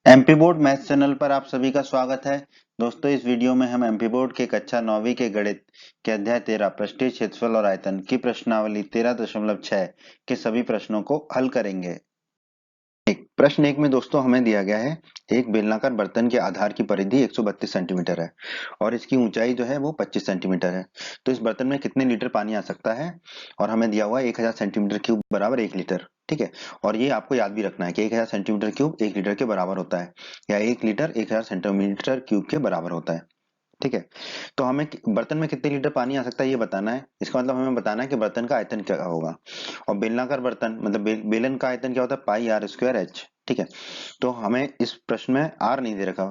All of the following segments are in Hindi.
एमपी बोर्ड मैथ्स चैनल पर आप सभी का स्वागत है। दोस्तों, इस वीडियो में हम एमपी बोर्ड के कक्षा 9वीं के गणित के अध्याय 13 पृष्ठीय क्षेत्रफल और आयतन की प्रश्नावली 13.6 के सभी प्रश्नों को हल करेंगे। प्रश्न एक में दोस्तों हमें दिया गया है एक बेलनाकार बर्तन के आधार की परिधि 132 सेंटीमीटर है और इसकी ऊंचाई जो है वो 25 सेंटीमीटर है। तो इस बर्तन में कितने लीटर पानी आ सकता है और हमें दिया हुआ है 1000 सेंटीमीटर क्यूब बराबर 1 लीटर। ठीक है, और ये आपको याद भी रखना है कि 1000 सेंटीमीटर क्यूब 1 लीटर के बराबर होता है या 1 लीटर 1000 सेंटीमीटर क्यूब के बराबर होता है। ठीक है, तो हमें बर्तन में कितने लीटर पानी आ सकता है ये बताना है। इसका मतलब हमें बताना है कि बर्तन का आयतन क्या होगा। और बेलनाकार बर्तन मतलब बेलन का आयतन क्या होता है, पाई आर स्क्वायर एच। ठीक है, तो हमें इस प्रश्न में आर नहीं दे रखा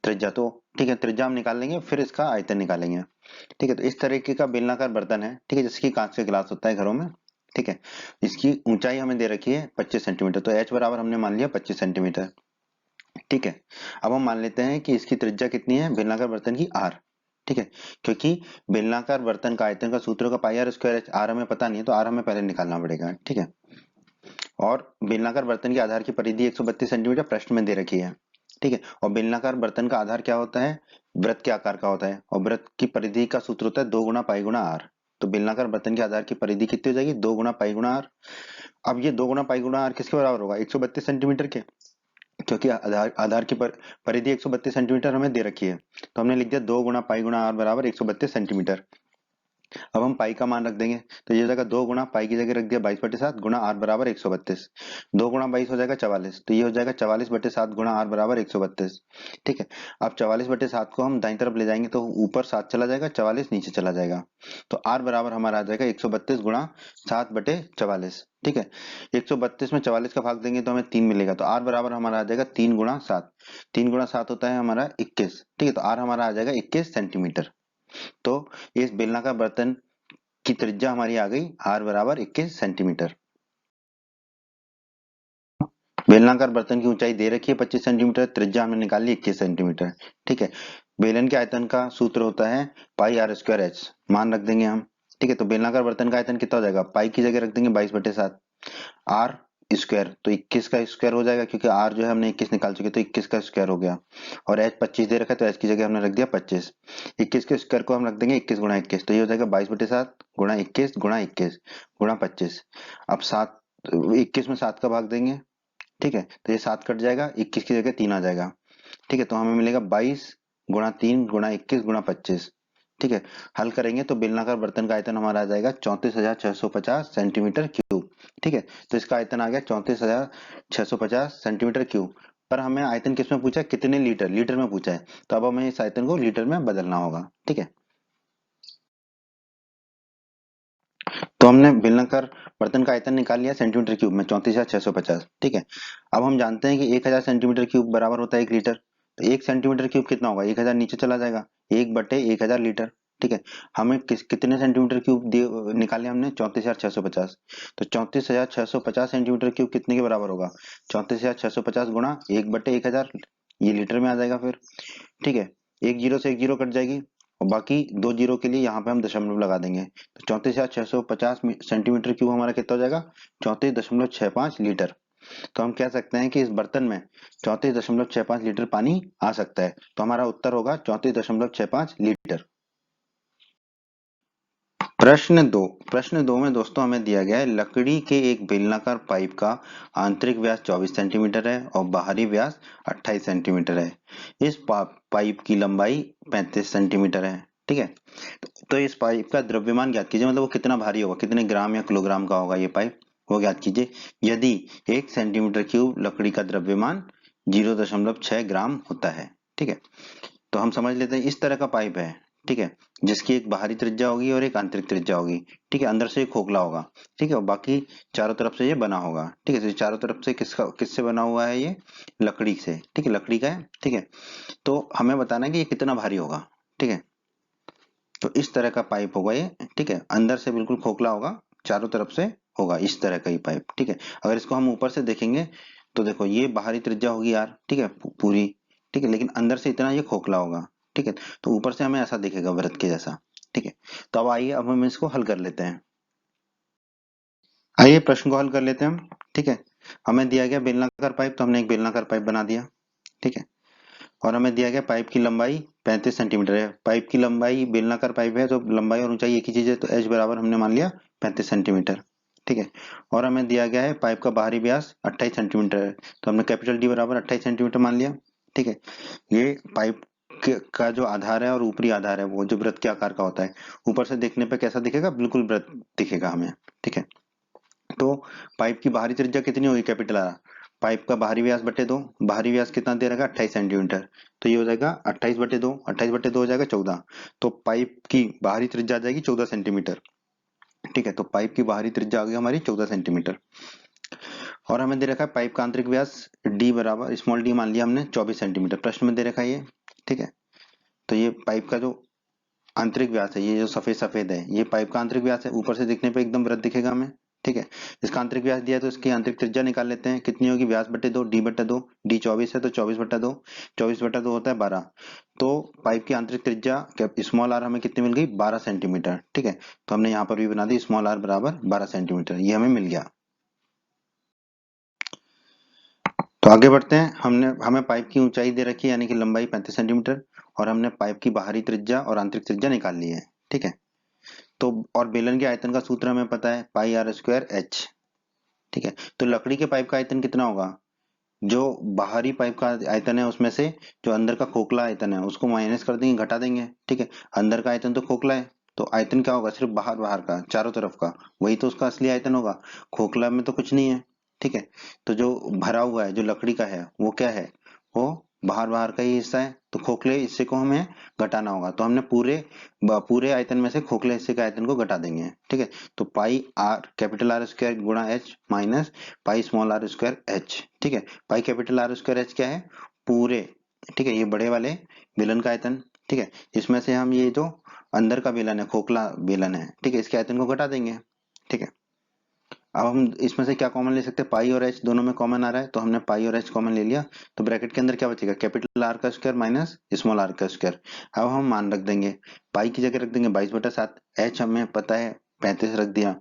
त्रिज्या, तो ठीक है त्रिज्या हम निकाल लेंगे फिर इसका आयतन निकालेंगे। ठीक है, तो इस तरीके का बेलनाकार बर्तन है। ठीक है, जैसे कि कांच का गिलास होता है घरों में। ठीक है, इसकी ऊंचाई हमें दे रखी है 25 सेंटीमीटर, तो एच बराबर हमने मान लिया 25 सेंटीमीटर। ठीक है, अब हम मान लेते हैं कि इसकी त्रिज्या कितनी है बेलनाकार बर्तन की, आर। ठीक है, क्योंकि बेलनाकार बर्तन का आयतन का सूत्र का पाई आर स्क्वायर एच, आर हमें पता नहीं है तो आर हमें पहले निकालना पड़ेगा। ठीक है, और बेलनाकार बर्तन के आधार की परिधि 132 सेंटीमीटर प्रश्न में दे रखी है। ठीक है, और बेलनाकार बर्तन का आधार क्या होता है, वृत्त के आकार का होता है और वृत्त की परिधि का सूत्र होता है 2 गुना पाई गुना आर। तो बेलनाकार बर्तन के आधार की परिधि कितनी हो जाएगी, 2 गुना पाई गुना आर। अब ये 2 गुना पाई गुना आर किसके बराबर होगा, 132 सेंटीमीटर के, क्योंकि आधार आधार की परिधि 132 सेंटीमीटर हमें दे रखी है। तो हमने लिख दिया 2 गुना पाई गुना आर बराबर 132 सेंटीमीटर। अब हम पाई का मान रख देंगे, तो ये हो जाएगा 2 गुना पाई की जगह रख दिया 22/7 गुना आर बराबर 132। 2 गुना 22 हो जाएगा 44, तो ये हो जाएगा 44/7 गुना आर बराबर 132। ठीक है, अब 44/7 को हम दाईं तरफ ले जाएंगे तो ऊपर 7 चला जाएगा, 44 नीचे चला जाएगा। तो आर बराबर हमारा आ जाएगा 132 गुणा 7/44। ठीक है, 132 में 44 का भाग देंगे तो हमें 3 मिलेगा, तो आर बराबर हमारा आ जाएगा 3 गुणा 7। 3 गुणा 7 होता है हमारा 21। ठीक है, तो आर हमारा आ जाएगा 21 सेंटीमीटर। तो इस बेलनाकार बर्तन की त्रिज्या हमारी आ गई आर बराबर 21 सेंटीमीटर। बेलनाकार बर्तन की ऊंचाई दे रखी है 25 सेंटीमीटर, त्रिज्या हमने निकाली 21 सेंटीमीटर। ठीक है, बेलन के आयतन का सूत्र होता है पाई आर स्क्वायर एच, मान रख देंगे हम। ठीक है, तो बेलनाकार बर्तन का आयतन कितना हो जाएगा, पाई की जगह रख देंगे 22/7 आर स्क्वायर, तो 21 का स्क्वायर हो जाएगा क्योंकि आर जो है हमने 21 निकाल चुके, तो 21 का स्क्वायर हो गया। और एच 25 दे रखा है तो एच की जगह हमने रख दिया 25। 21 के स्क्वायर को हम रख देंगे 21 गुणा 21, तो ये हो जाएगा 22/7 गुणा 21 गुणा 21 गुणा 25। अब 7, 21 में 7 का भाग देंगे। ठीक है, तो ये 7 कट जाएगा, 21 की जगह 3 आ जाएगा। ठीक है, तो हमें मिलेगा 22 गुणा 3 गुणा 21 गुणा 25। ठीक है, हल करेंगे तो बेलनाकार बर्तन का आयतन हमारा आ जाएगा 34,650 सेंटीमीटर क्यूब। ठीक है, तो इसका आयतन आ गया 34,650 सेंटीमीटर क्यूब। पर हमें आयतन किस में पूछा है, कितने लीटर, लीटर में पूछा है, तो अब हमें इस आयतन को लीटर में बदलना होगा। ठीक है, तो हमने बेलनाकार बर्तन का आयतन निकाल लिया सेंटीमीटर क्यूब में 34,650। ठीक है, अब हम जानते हैं कि 1000 सेंटीमीटर क्यूब बराबर होता है 1 लीटर। तो 1 सेंटीमीटर क्यूब कितना होगा, 1000 नीचे चला जाएगा, 1/1000 लीटर। ठीक है, हमें कितने सेंटीमीटर क्यूब निकाले हमने, 34,650। तो 34,650 सेंटीमीटर क्यूब कितने के बराबर होगा, 34,650 गुणा 1/1000, ये लीटर में आ जाएगा फिर। ठीक है, एक जीरो से एक जीरो कट जाएगी और बाकी 2 जीरो के लिए यहाँ पे हम दशमलव लगा देंगे, तो 34,650 सेंटीमीटर क्यूब हमारा कितना हो जाएगा, 34.65 लीटर। तो हम कह सकते हैं कि इस बर्तन में 34.65 लीटर पानी आ सकता है, तो हमारा उत्तर होगा 34.65 लीटर। प्रश्न दो में दोस्तों हमें दिया गया है लकड़ी के एक बेलनाकार पाइप का आंतरिक व्यास 24 सेंटीमीटर है और बाहरी व्यास 28 सेंटीमीटर है। इस पाइप की लंबाई 35 सेंटीमीटर है। ठीक है, तो इस पाइप का द्रव्यमान ज्ञात कीजिए, मतलब वो कितना भारी होगा, कितने ग्राम या किलोग्राम का होगा ये पाइप, वो ज्ञात कीजिए। यदि 1 सेंटीमीटर क्यूब लकड़ी का द्रव्यमान 0.6 ग्राम होता है। ठीक है, तो हम समझ लेते हैं इस तरह का पाइप है। ठीक है, जिसकी एक बाहरी त्रिज्या होगी और एक आंतरिक त्रिज्या होगी। ठीक है, अंदर से ये खोखला होगा। ठीक है, और बाकी चारों तरफ से ये बना होगा। ठीक है, तो चारों तरफ से किससे बना हुआ है, ये लकड़ी से। ठीक है, लकड़ी का है। ठीक है, तो हमें बताना है कि ये कितना भारी होगा। ठीक है, तो इस तरह का पाइप होगा ये। ठीक है, अंदर से बिल्कुल खोखला होगा, चारों तरफ से होगा इस तरह का ही पाइप। ठीक है, अगर इसको हम ऊपर से देखेंगे तो देखो ये बाहरी त्रिज्या होगी यार। ठीक है, पूरी। ठीक है, लेकिन अंदर से इतना ये खोखला होगा। ठीक है, तो ऊपर से हमें ऐसा दिखेगा वृत्त के जैसा। ठीक है, तो अब आइए अब हम इसको हल कर लेते हैं। आइए प्रश्न को हल कर लेते हैं हम। ठीक है, हमें दिया गया बेलनाकार पाइप, तो हमने एक बेलनाकार पाइप बना दिया। ठीक है। और हमें दिया गया पाइप की लंबाई 35 सेंटीमीटर है। पाइप की लंबाई, बेलनाकार पाइप है तो लंबाई और ऊंचाई एक ही चीज है, तो h बराबर हमने मान लिया 35 सेंटीमीटर। ठीक है। और हमें दिया गया है पाइप का बाहरी व्यास 28 सेंटीमीटर है, तो हमने कैपिटल डी बराबर 28 सेंटीमीटर मान लिया। ठीक है। ये पाइप का जो आधार है और ऊपरी आधार है वो जो वृत्त के आकार का होता है, ऊपर से देखने पे कैसा दिखेगा, बिल्कुल वृत्त दिखेगा हमें। ठीक है। तो पाइप की बाहरी त्रिज्या कितनी होगी, कैपिटल आर, पाइप का बाहरी व्यास बटे 2, बाहरी व्यास कितना दे रखा 28 सेंटीमीटर, तो ये हो जाएगा 28 बटे 2, 28 बटे 2 हो जाएगा 14, तो पाइप की बाहरी त्रिज्या आ जाएगी 14 सेंटीमीटर। ठीक है। तो पाइप की बाहरी त्रिज्या आ गई हमारी 14 सेंटीमीटर। और हमें दे रखा है पाइप का आंतरिक व्यास डी बराबर, स्मॉल डी मान लिया हमने 24 सेंटीमीटर, प्रश्न में दे रखा है ये। ठीक है। तो ये पाइप का जो आंतरिक व्यास है, ये जो सफेद सफेद है, ये पाइप का आंतरिक व्यास है, ऊपर से दिखने पे एकदम वृत्त दिखेगा हमें। ठीक है। इसका आंतरिक व्यास दिया है तो इसकी आंतरिक त्रिज्या निकाल लेते हैं, कितनी होगी, व्यास बटे 2, डी बटे 2, डी 24 है तो 24 बटा 2, 24 बटा 2 होता है 12, तो पाइप की आंतरिक त्रिज्या स्मॉल आर हमें कितनी मिल गई, 12 सेंटीमीटर। ठीक है। तो हमने यहाँ पर भी बना दी स्मॉल आर बराबर 12 सेंटीमीटर, ये हमें मिल गया। तो आगे बढ़ते हैं। हमें पाइप की ऊंचाई दे रखी है, यानी कि लंबाई 35 सेंटीमीटर, और हमने पाइप की बाहरी त्रिज्या और आंतरिक त्रिज्या निकाल ली है। ठीक है। तो और बेलन के आयतन का सूत्र हमें पता है, पाई आर स्क्वायर एच। ठीक है। तो लकड़ी के पाइप का आयतन कितना होगा, जो बाहरी पाइप का आयतन है उसमें से जो अंदर का खोखला आयतन है उसको माइनस कर देंगे, घटा देंगे। ठीक है। अंदर का आयतन तो खोखला है, तो आयतन क्या होगा, सिर्फ बाहर बाहर का, चारों तरफ का, वही तो उसका असली आयतन होगा। खोखला में तो कुछ नहीं है। ठीक है। तो जो भरा हुआ है, जो लकड़ी का है, वो क्या है, वो बाहर बाहर का ही हिस्सा है, तो खोखले हिस्से को हमें घटाना होगा, तो हमने पूरे आयतन में से खोखले हिस्से का आयतन को घटा देंगे। ठीक है। तो pi R capital R square गुणा H minus pi small R square H. ठीक है। Pi capital R square H क्या है, पूरे, ठीक है, ये बड़े वाले बेलन का आयतन। ठीक है। इसमें से हम ये जो अंदर का बेलन है, खोखला बेलन है, ठीक है, इसके आयतन को घटा देंगे। ठीक है। अब हम इसमें से क्या कॉमन ले सकते हैं, पाई और एच दोनों में कॉमन आ रहा है, तो हमने पाई और एच कॉमन ले लिया, तो ब्रैकेट के अंदर क्या बचेगा, कैपिटल आर का स्क्वायर माइनस स्मॉल आर का स्क्वायर। अब हम मान रख देंगे, पाई की जगह रख देंगे 22/7, एच हमें पता है 35 रख दिया,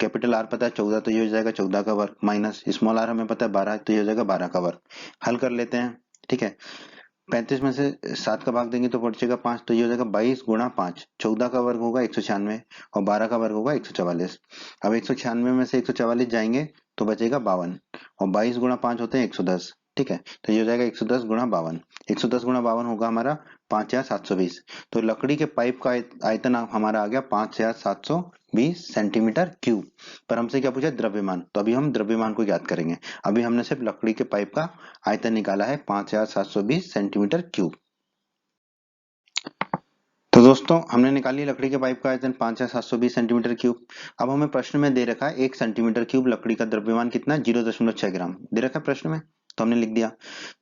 कैपिटल आर पता है 14, तो ये हो जाएगा 14 का वर्ग, माइनस स्मॉल आर हमें पता है 12, तो ये हो जाएगा 12 का वर्ग। हल कर लेते हैं। ठीक है। 35 में से 7 का भाग देंगे तो बचेगा 5, तो ये हो जाएगा 22 गुणा 5, 14 का वर्ग होगा 196 और 12 का वर्ग होगा 144। अब 196 में से 144 जाएंगे तो बचेगा 52, और 22 गुणा 5 होते हैं 110। ठीक है। तो ये हो जाएगा 110 गुणा 52, 110 गुणा 52 होगा हमारा 5720। तो लकड़ी के पाइप का आयतन हमारा आ गया 5720 सेंटीमीटर क्यूब। पर हमसे क्या पूछा, द्रव्यमान, तो अभी हम द्रव्यमान को ज्ञात करेंगे। अभी हमने सिर्फ लकड़ी के पाइप का आयतन निकाला है 5720 सेंटीमीटर क्यूब। तो दोस्तों हमने निकाली लकड़ी के पाइप का आयतन 5720 सेंटीमीटर क्यूब। अब हमें प्रश्न में दे रखा है 1 सेंटीमीटर क्यूब लकड़ी का द्रव्यमान कितना, 0.6 ग्राम दे रखा है प्रश्न में, तो हमने लिख दिया।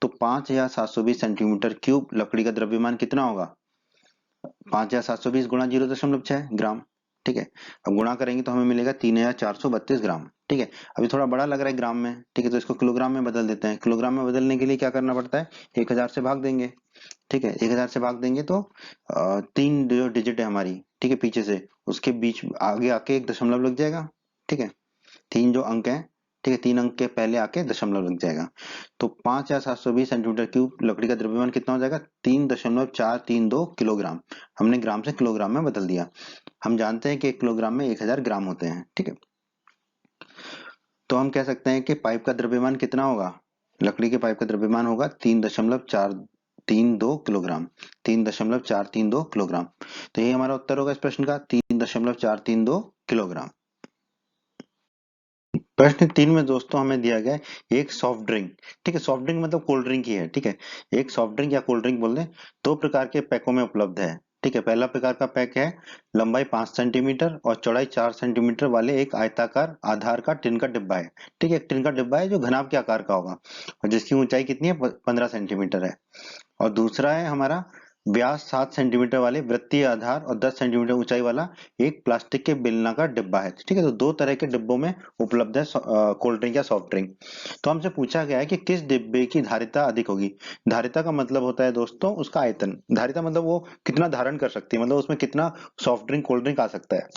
तो 5720 सेंटीमीटर क्यूब लकड़ी का द्रव्यमान कितना होगा, 5720 गुणा 0.6 ग्राम। ठीक है। अब गुणा करेंगे तो हमें मिलेगा 3432 ग्राम। ठीक है। अभी थोड़ा बड़ा लग रहा है ग्राम में, ठीक है, तो इसको किलोग्राम में बदल देते हैं। किलोग्राम में बदलने के लिए क्या करना पड़ता है, 1000 से भाग देंगे। ठीक है। 1000 से भाग देंगे तो 3 जो डिजिट है हमारी, ठीक है, पीछे से उसके बीच आगे आके एक दशमलव लग जाएगा। ठीक है। 3 जो अंक है, ठीक है, 3 अंक के पहले आके दशमलव लग जाएगा। तो 5720 सेंटीमीटर क्यूब लकड़ी का द्रव्यमान कितना हो जाएगा, 3.432 किलोग्राम। हमने ग्राम से किलोग्राम में बदल दिया। हम जानते हैं कि 1 किलोग्राम में 1000 ग्राम होते हैं। ठीक है। तो हम कह सकते हैं कि पाइप का द्रव्यमान कितना होगा, लकड़ी के पाइप का द्रव्यमान होगा 3.432 किलोग्राम, 3.432 किलोग्राम। तो ये हमारा उत्तर होगा इस प्रश्न का, 3.432 किलोग्राम। प्रश्न 3 में दोस्तों हमें दिया गया है एक सॉफ्ट ड्रिंक। ठीक है। सॉफ्ट ड्रिंक मतलब कोल्ड ड्रिंक ही है। ठीक है। एक सॉफ्ट ड्रिंक या कोल्ड ड्रिंक बोल दें, 2 प्रकार के पैकों में उपलब्ध है। ठीक है। पहला प्रकार का पैक है लंबाई 5 सेंटीमीटर और चौड़ाई 4 सेंटीमीटर वाले एक आयताकार आधार का टिन का डिब्बा है। ठीक है। एक टिन का डिब्बा है जो घनाभ के आकार का होगा और जिसकी ऊंचाई कितनी है, 15 सेंटीमीटर है। और दूसरा है हमारा व्यास 7 सेंटीमीटर वाले वृत्तीय आधार और 10 सेंटीमीटर ऊंचाई वाला एक प्लास्टिक के बेलनाकार डिब्बा है। ठीक है। तो 2 तरह के डिब्बों में उपलब्ध है कोल्ड ड्रिंक या सॉफ्ट ड्रिंक। तो हमसे पूछा गया है कि किस डिब्बे की धारिता अधिक होगी। धारिता का मतलब होता है दोस्तों उसका आयतन, धारिता मतलब वो कितना धारण कर सकती है, मतलब उसमें कितना सॉफ्ट ड्रिंक कोल्ड ड्रिंक आ सकता है।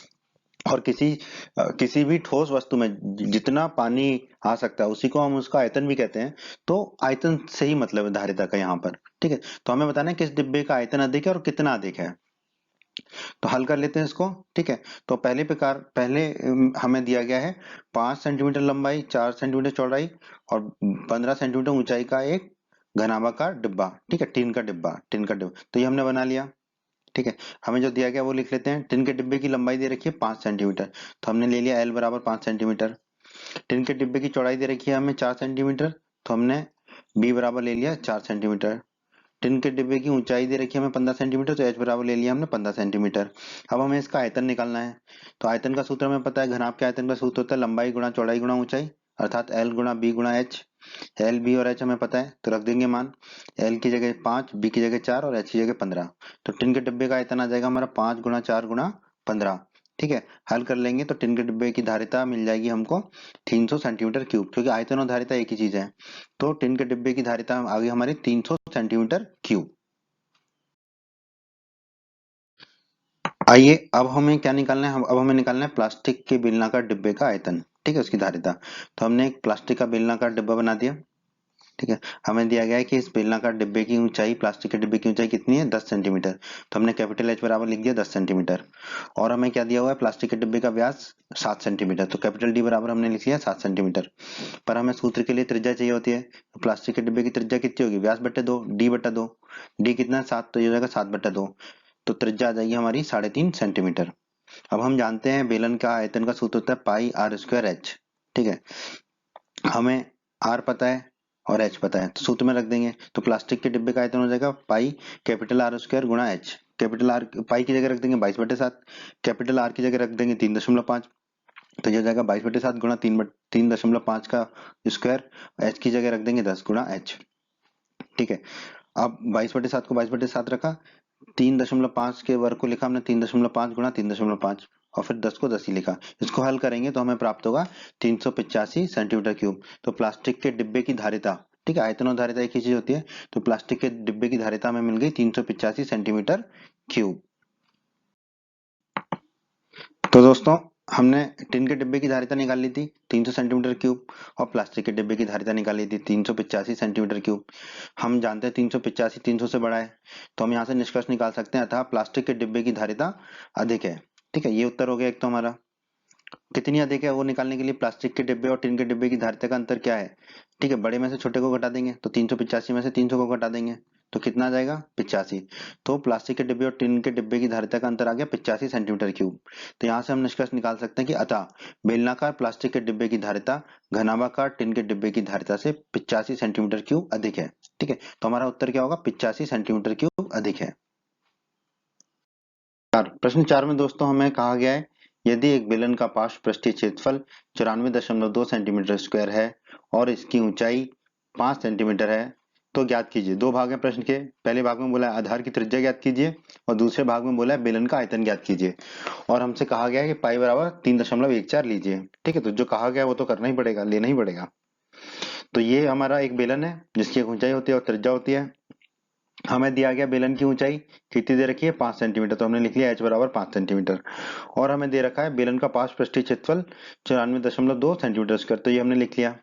और किसी भी ठोस वस्तु में जितना पानी आ सकता है उसी को हम उसका आयतन भी कहते हैं। तो आयतन से ही मतलब है धारिता का यहाँ पर। ठीक है, तो हमें बताना है किस डिब्बे का आयतन अधिक है और कितना अधिक है। तो हल कर लेते हैं इसको। ठीक है, तो पहले हमें दिया गया है 5 सेंटीमीटर लंबाई, 4 सेंटीमीटर चौड़ाई और 15 सेंटीमीटर ऊंचाई का एक घनाभाकार डिब्बा। ठीक है, टिन का डिब्बा तो ये हमने बना लिया। ठीक है, हमें जो दिया गया वो लिख लेते हैं। टिन के डिब्बे की लंबाई दे रखी है 5 सेंटीमीटर, तो हमने ले लिया एल बराबर 5 सेंटीमीटर। टिन के डिब्बे की चौड़ाई दे रखी है हमें 4 सेंटीमीटर, तो हमने बी बराबर ले लिया 4 सेंटीमीटर। टिन के डिब्बे की ऊंचाई दे रखी है हमें 15 सेंटीमीटर, तो एच बराबर ले लिया हमने 15 सेंटीमीटर। अब हमें इसका आयतन निकालना है। तो आयतन का सूत्र हमें पता है, घनाभ के आयतन का सूत्र होता है लंबाई गुणा चौड़ाई गुणा ऊंचाई, अर्थात एल गुणा बी गुणा एच। एल बी और एच हमें पता है, तो रख देंगे मान। एल की जगह 5, बी की जगह 4 और एच की जगह 15। तो टिन के डिब्बे का आयतन आ जाएगा हमारा 5 गुणा 4 गुणा 15। ठीक है, हल कर लेंगे तो टिन के डिब्बे की धारिता मिल जाएगी हमको 300 सेंटीमीटर क्यूब, क्योंकि आयतन और धारिता एक ही चीज है। तो टिन के डिब्बे की धारिता आ गई हमारी 300 सेंटीमीटर क्यूब। आइए अब हमें क्या निकालना है, अब हमें निकालना है प्लास्टिक के बेलनाकार डिब्बे का आयतन। ठीक है, उसकी धारिता। तो हमने एक प्लास्टिक का बेलनाकार डिब्बा बना दिया। ठीक है, हमें दिया गया है कि इस बेलनाकार डिब्बे की ऊंचाई, प्लास्टिक के डिब्बे की ऊंचाई कितनी है, 10 सेंटीमीटर। तो हमने कैपिटल एच बराबर लिख दिया 10 सेंटीमीटर। और हमें क्या दिया हुआ है, प्लास्टिक के डिब्बे का व्यास 7 सेंटीमीटर, तो कैपिटल डी बराबर हमने लिख लिया 7 सेंटीमीटर। पर हमें सूत्र के लिए त्रिज्या चाहिए होती है। तो प्लास्टिक के डिब्बे की त्रिज्या कितनी होगी, व्यास बटे 2, डी बटा 2। डी कितना है 7, तो ये हो जाएगा 7/2। तो त्रिज्या आ जाएगी हमारी 3.5 सेंटीमीटर। अब हम जानते हैं बेलन का आयतन का सूत्र होता है पाई आर स्क्वायर एच। ठीक है, हमें आर पता है और एच पता है, तो सूत्र में रख देंगे। तो प्लास्टिक के डिब्बे का आयतन हो जाएगा पाई कैपिटल आर स्क्वायर गुणा एच। कैपिटल आर पाई की जगह रख देंगे 22/7, कैपिटल आर की जगह रख देंगे 3.5। तो ये हो जाएगा 22/7 गुणा 3.5 का स्क्वायर। एच की जगह रख देंगे 10 गुणा एच। ठीक है, अब 22/7 को 22/7 रखा, 3.5 के वर्ग को लिखा हमने 3.5 गुणा 3.5 और फिर 10 को 10 ही लिखा। इसको हल करेंगे तो हमें प्राप्त होगा 385 सेंटीमीटर क्यूब। तो प्लास्टिक के डिब्बे की धारिता, ठीक है, आयतन और धारिता एक ही चीज होती है, तो प्लास्टिक के डिब्बे की धारिता हमें मिल गई 385 सेंटीमीटर क्यूब। तो दोस्तों, हमने टिन के डिब्बे की धारिता निकाल ली थी 300 सेंटीमीटर क्यूब और प्लास्टिक के डिब्बे की धारिता निकाल ली थी 385 सेंटीमीटर क्यूब। हम जानते हैं 385 300 से बड़ा है, तो हम यहाँ से निष्कर्ष निकाल सकते हैं, अतः प्लास्टिक के डिब्बे की धारिता अधिक है। ठीक है, ये उत्तर हो गया एक। तो हमारा कितनी अधिक है वो निकालने के लिए प्लास्टिक के डिब्बे और टिन के डिब्बे की धारिता का अंतर क्या है। ठीक है, बड़े में से छोटे को घटा देंगे, तो 385 में से 300 को घटा देंगे, तो कितना आ जाएगा 85। तो प्लास्टिक के डिब्बे और टिन के डिब्बे की धारिता का अंतर आ गया 85 सेंटीमीटर क्यूब। तो यहाँ से हम निष्कर्ष निकाल सकते हैं कि अतः बेलनाकार प्लास्टिक के डिब्बे की धारिता घनाभाकार टिन के डिब्बे की धारिता से 85 सेंटीमीटर क्यूब अधिक है। ठीक है, तो हमारा उत्तर क्या होगा, 85 सेंटीमीटर क्यूब अधिक है। प्रश्न 4 में दोस्तों हमें कहा गया है, यदि एक बेलन का पार्श्व पृष्ठीय क्षेत्रफल 94.2 सेंटीमीटर स्क्वायर है और इसकी ऊंचाई 5 सेंटीमीटर है, तो ज्ञात कीजिए। दो भाग हैं प्रश्न के, पहले भाग में बोला है आधार की त्रिज्या ज्ञात कीजिए और दूसरे भाग में बोला है बेलन का आयतन ज्ञात कीजिए। और हमसे कहा गया है कि पाई बराबर 3.14 लीजिए। ठीक है, तो जो कहा गया है वो तो करना ही पड़ेगा, लेना ही पड़ेगा। तो ये हमारा एक बेलन है जिसकी एक ऊंचाई होती है और त्रिज्या होती है। हमें दिया गया बेलन की ऊंचाई कितनी दे रखी है, 5 सेंटीमीटर, तो हमने लिख लिया h बराबर 5 सेंटीमीटर। और हमें दे रखा है बेलन का पार्श्व पृष्ठीय क्षेत्रफल 94.2 सेंटीमीटर स्क्वायर, तो ये हमने लिख लिया।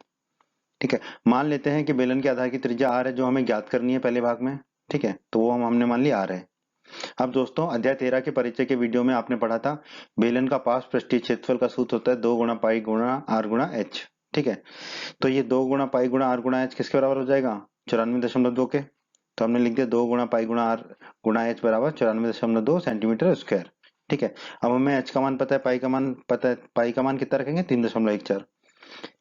ठीक है, मान लेते हैं कि बेलन के आधार की त्रिज्या r है जो हमें ज्ञात करनी है पहले भाग में। ठीक है, तो वो हमने मान लिया r है। अब दोस्तों, अध्याय 13 के परिचय के वीडियो में आपने पढ़ा था बेलन का पार्श्व पृष्ठीय क्षेत्रफल का सूत्र होता है 2 गुणा पाई गुणा r गुणा h। ठीक है, तो ये 2 गुणा पाई गुणा r गुणा h किसके बराबर हो जाएगा, 94.2 के। तो हमने लिख दिया 2 गुणा पाई गुणा r गुणा h बराबर 94.2 सेंटीमीटर स्क्वायर। ठीक है, अब हमें h का मान पता है, पाई का मान पता है, पाई का मान कितना रखेंगे 3.14।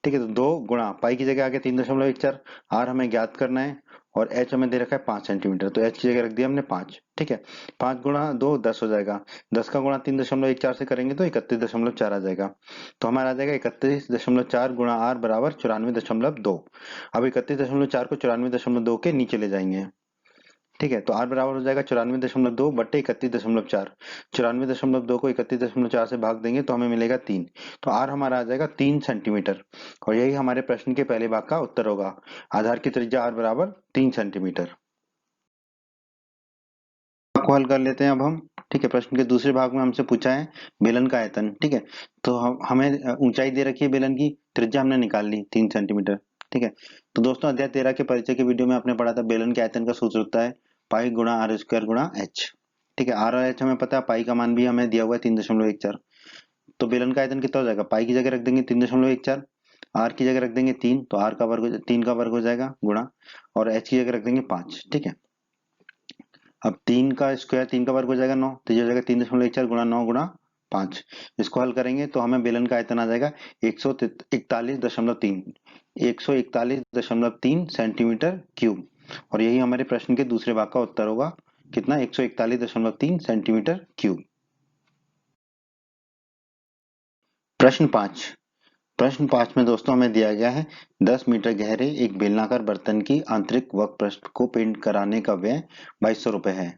ठीक है, तो 2 गुणा पाई की जगह आ गया 3.14, r हमें ज्ञात करना है और h हमें दे रखा है 5 सेंटीमीटर, तो h की जगह रख दिया हमने 5। ठीक है, 5 गुणा 2 10 हो जाएगा, 10 का गुणा 3.14 से करेंगे तो 31.4 आ जाएगा। तो हमारा आ जाएगा 31.4 गुणा r बराबर 94.2। अब 31.4 को 94.2 के नीचे ले जाएंगे। ठीक है, तो r बराबर हो जाएगा 94.2 बट्टे 31.4। 94.2 को 31.4 से भाग देंगे तो हमें मिलेगा 3। तो r हमारा आ जाएगा 3 सेंटीमीटर और यही हमारे प्रश्न के पहले भाग का उत्तर होगा। आधार की त्रिज्या r बराबर 3 सेंटीमीटर। को हल कर लेते हैं अब हम। ठीक है। प्रश्न के दूसरे भाग में हमसे पूछा है बेलन का आयतन। ठीक है, तो हमें ऊंचाई दे रखी है बेलन की, त्रिज्या हमने निकाल ली 3 सेंटीमीटर। ठीक है, तो दोस्तों अध्याय 13 के परिचय के वीडियो में आपने पढ़ा था बेलन के आयतन का सूत्र होता है पाई गुणा आर स्क्वायर गुणा एच। ठीक है, आर और एच हमें पता है, पाई का मान भी हमें दिया हुआ है 3.14। तो बेलन का आयतन कितना हो जाएगा, पाई की जगह रख देंगे 3.14, आर की जगह रख देंगे 3, तो आर का वर्ग 3 का वर्ग हो जाएगा गुणा, और एच की जगह रख देंगे 5। ठीक है, अब 3 का स्क्वायर 3 का वर्ग हो जाएगा 9, तो ये हो जाएगा 3.14 गुणा 9 गुणा 5। इसको हल करेंगे तो हमें बेलन का आयतन आ जाएगा 141.3 141.3 सेंटीमीटर क्यूब। और यही हमारे प्रश्न के दूसरे भाग का उत्तर होगा, कितना, 141.3 सेंटीमीटर क्यूब। प्रश्न 5। प्रश्न 5 में दोस्तों हमें दिया गया है 10 मीटर गहरे एक बेलनाकार बर्तन की आंतरिक वक्र पृष्ठ को पेंट कराने का व्यय 2200 रुपए है।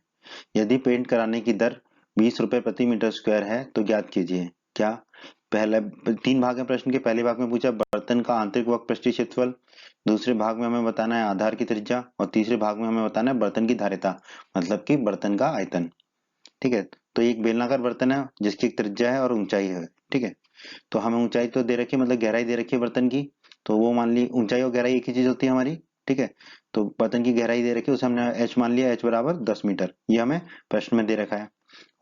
यदि पेंट कराने की दर 20 रुपए प्रति मीटर स्क्वायर है तो ज्ञात कीजिए। क्या, पहला 3 भाग है प्रश्न के। पहले भाग में पूछा बर्तन का आंतरिक वक्र पृष्ठीय क्षेत्रफल, दूसरे भाग में हमें बताना है आधार की त्रिज्या, और तीसरे भाग में हमें बताना है बर्तन की धारिता, मतलब कि बर्तन का आयतन। ठीक है, तो एक बेलनाकार बर्तन है जिसकी एक त्रिज्या है और ऊंचाई है। ठीक है, तो हमें ऊंचाई तो दे रखी है, मतलब गहराई दे रखी है बर्तन की, तो वो मान ली ऊंचाई और गहराई एक ही चीज होती है हमारी। ठीक है, तो बर्तन की गहराई दे रखी है, उसे हमने एच मान लिया, एच बराबर 10 मीटर, ये हमें प्रश्न में दे रखा है।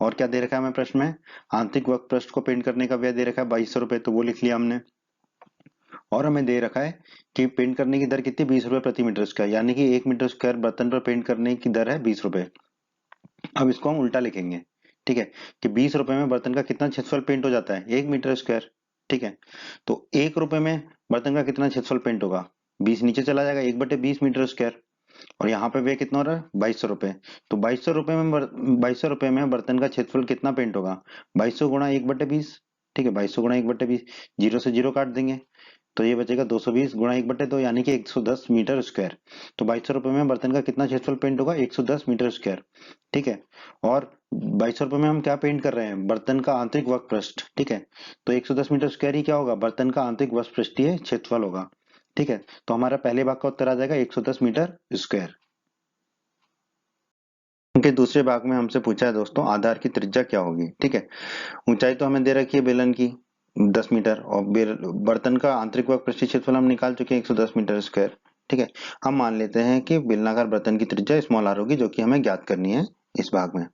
और क्या दे रखा है हमें प्रश्न में, आंतरिक वक्र पृष्ठ को पेंट करने का व्यय दे रखा है 2200 रुपए, तो वो लिख लिया हमने। और हमें दे रखा है कि पेंट करने की दर कितनी, 20 रुपए प्रति मीटर स्क्वायर, यानी कि 1 मीटर स्क्वायर बर्तन पर पेंट करने की दर है 20 रुपए। अब इसको हम उल्टा लिखेंगे। ठीक है, कि 20 रुपए में बर्तन का कितना क्षेत्रफल पेंट हो जाता है, 1 मीटर स्क्वायर। ठीक है, तो 1 रुपए में बर्तन का कितना क्षेत्रफल पेंट होगा, 20 नीचे चला जाएगा, 1/20 मीटर स्क्वायर। और यहाँ पे वे कितना हो रहा है, 2200 रुपए। तो 2200 रुपए में बर्तन का क्षेत्रफल कितना पेंट होगा, 2200 गुणा 1/20। ठीक है, 2200 गुणा 1/20, जीरो से जीरो काट देंगे, तो ये बचेगा 220 गुणा 1/2, यानी कि 110 मीटर स्क्वायर। तो 2200 रुपए में बर्तन का कितना क्षेत्रफल पेंट होगा, 110 मीटर स्क्वायर। ठीक है, और 2200 रुपए में हम क्या पेंट कर रहे हैं, बर्तन का आंतरिक वक्र पृष्ठ। ठीक है, तो 110 मीटर स्क्वायर ही क्या होगा, बर्तन का आंतरिक वक्र पृष्ठीय क्षेत्रफल होगा। ठीक है, तो हमारा पहले भाग का उत्तर आ जाएगा 110 मीटर स्क्वायर। उनके दूसरे भाग में हमसे पूछा है दोस्तों आधार की त्रिज्या क्या होगी। ठीक है, ऊंचाई तो हमें दे रखी है बेलन की 10 मीटर, और बर्तन का आंतरिक वक्र पृष्ठीय क्षेत्रफल हम निकाल चुके हैं 110 मीटर स्क्वायर। ठीक है, हम मान लेते हैं कि बेलनाकार बर्तन की त्रिज्या स्मॉल आर होगी, जो कि हमें ज्ञात करनी है इस भाग में।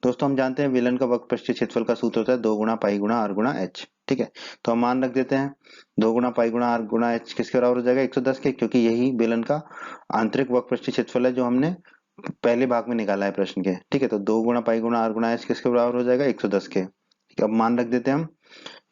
दोस्तों हम जानते हैं बेलन का वक्र पृष्ठीय क्षेत्रफल का सूत्र होता है 2 गुणा पाई गुणा आर गुणा एच। ठीक है, तो हम मान रख देते हैं 2 गुणा पाई गुणा आर गुणा एच किसके बराबर हो जाएगा, 110 के, क्योंकि यही बेलन का आंतरिक वक्र पृष्ठीय क्षेत्रफल है जो हमने पहले भाग में निकाला है प्रश्न के। ठीक है, तो 2 गुणा पाई गुणा आर गुणा एच किसके बराबर हो जाएगा, 110 के। ठीक है, अब मान रख देते हैं हम,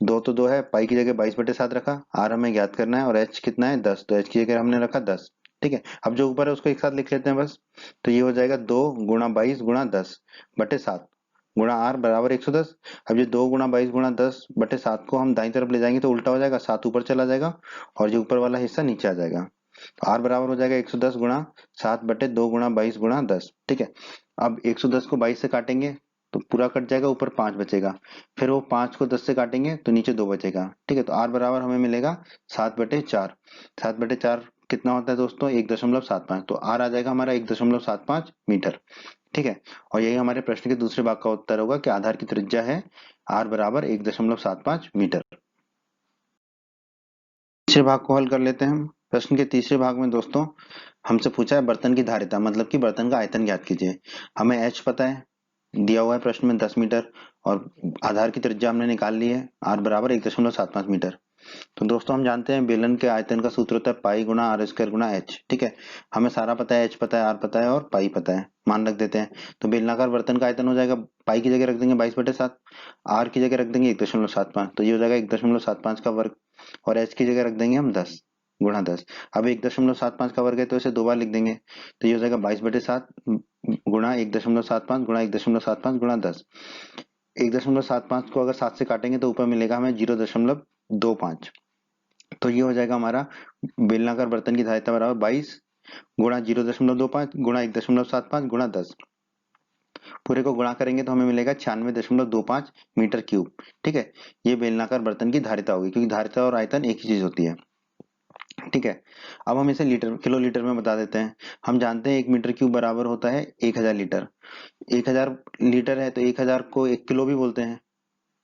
2 तो 2 है, पाई की जगह 22/7 रखा, आर हमें ज्ञात करना है, और एच कितना है 10, तो एच की जगह हमने रखा 10। ठीक है, अब जो ऊपर है उसको एक साथ लिख लेते हैं बस, तो ये हो जाएगा 2 गुणा 22 गुणा 10/7 गुणा आर बराबर 110। अब ये 2 गुणा 22 गुणा 10/7 को हम दाईं तरफ ले जाएंगे तो उल्टा हो जाएगा, 7 ऊपर चला जाएगा और जो ऊपर वाला हिस्सा नीचे आ जाएगा, तो आर बराबर हो जाएगा 110 गुणा 7/2 गुणा 22 गुणा 10। ठीक है, अब 110 को 22 से काटेंगे तो पूरा कट जाएगा, ऊपर 5 बचेगा, फिर वो 5 को 10 से काटेंगे तो नीचे 2 बचेगा। ठीक है, तो आर बराबर हमें मिलेगा 7/4। 7/4 कितना होता है दोस्तों, 1.75, तो आर आ जाएगा हमारा 1.75 मीटर। ठीक है, और यही हमारे प्रश्न के दूसरे भाग का उत्तर होगा कि आधार की त्रिज्या है आर बराबर 1.75 मीटर। तीसरे भाग को हल कर लेते हैं हम। प्रश्न के तीसरे भाग में दोस्तों हमसे पूछा है बर्तन की धारिता, मतलब कि बर्तन का आयतन ज्ञात कीजिए। हमें एच पता है, दिया हुआ है प्रश्न में 10 मीटर, और आधार की त्रिज्या हमने निकाल ली है, आर बराबर 1.75 मीटर। तो दोस्तों हम जानते हैं बेलन के आयतन का सूत्र होता है पाई गुणा आर स्क्वायर गुणा एच। ठीक है, हमें सारा पता है, एच पता है, आर पता है और पाई पता है, मान रख देते हैं। तो बेलनाकार बर्तन का आयतन हो जाएगा, पाई की जगह रख देंगे 22/7, आर की जगह रख देंगे 1.75, तो ये हो जाएगा 1.75 का वर्ग, और एच की जगह रख देंगे हम 10 गुणा 10। अब 1.75 का वर्ग है तो इसे 2 बार लिख देंगे, तो ये हो जाएगा 22/7 गुणा 1.75 गुणा 1.75 गुणा 10। 1.75 को अगर 7 से काटेंगे तो ऊपर मिलेगा हमें 0.25, तो ये हो जाएगा हमारा बेलनाकार बर्तन की धारिता बराबर 22 गुणा 0.25 गुणा 1.75 गुणा 10। पूरे को गुणा करेंगे तो हमें मिलेगा 96.25 मीटर क्यूब। ठीक है, ये बेलनाकार बर्तन की धारिता होगी, क्योंकि धारिता और आयतन एक ही चीज होती है। ठीक है। अब हम इसे लीटर किलो लीटर में बता देते हैं। हम जानते हैं 1 मीटर क्यूब बराबर होता है 1000 लीटर। 1000 लीटर है तो 1000 को 1 किलो भी बोलते हैं।